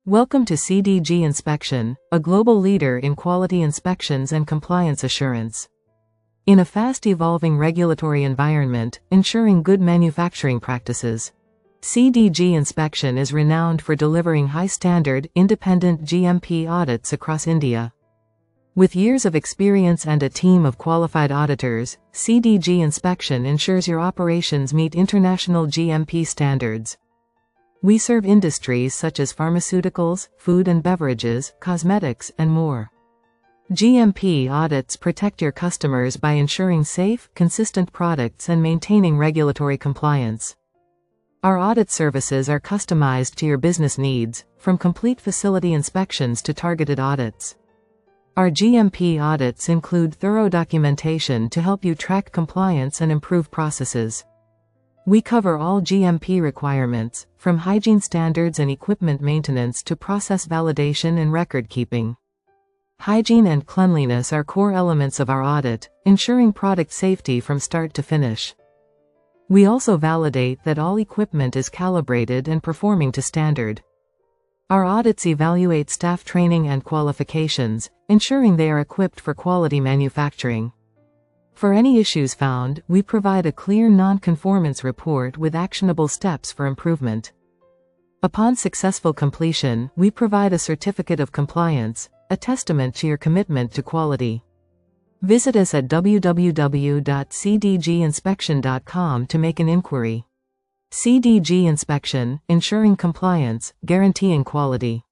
Welcome to CDG Inspection, a global leader in quality inspections and compliance assurance. In a fast-evolving regulatory environment, ensuring good manufacturing practices. CDG Inspection is renowned for delivering high-standard, independent GMP audits across India. With years of experience and a team of qualified auditors, CDG Inspection ensures your operations meet international GMP standards. We serve industries such as pharmaceuticals, food and beverages, cosmetics, and more. GMP audits protect your customers by ensuring safe, consistent products and maintaining regulatory compliance. Our audit services are customized to your business needs, from complete facility inspections to targeted audits. Our GMP audits include thorough documentation to help you track compliance and improve processes. We cover all GMP requirements, from hygiene standards and equipment maintenance to process validation and record keeping. Hygiene and cleanliness are core elements of our audit, ensuring product safety from start to finish. We also validate that all equipment is calibrated and performing to standard. Our audits evaluate staff training and qualifications, ensuring they are equipped for quality manufacturing. For any issues found, we provide a clear non-conformance report with actionable steps for improvement. Upon successful completion, we provide a certificate of compliance, a testament to your commitment to quality. Visit us at www.cdginspection.com to make an inquiry. CDG Inspection, ensuring compliance, guaranteeing quality.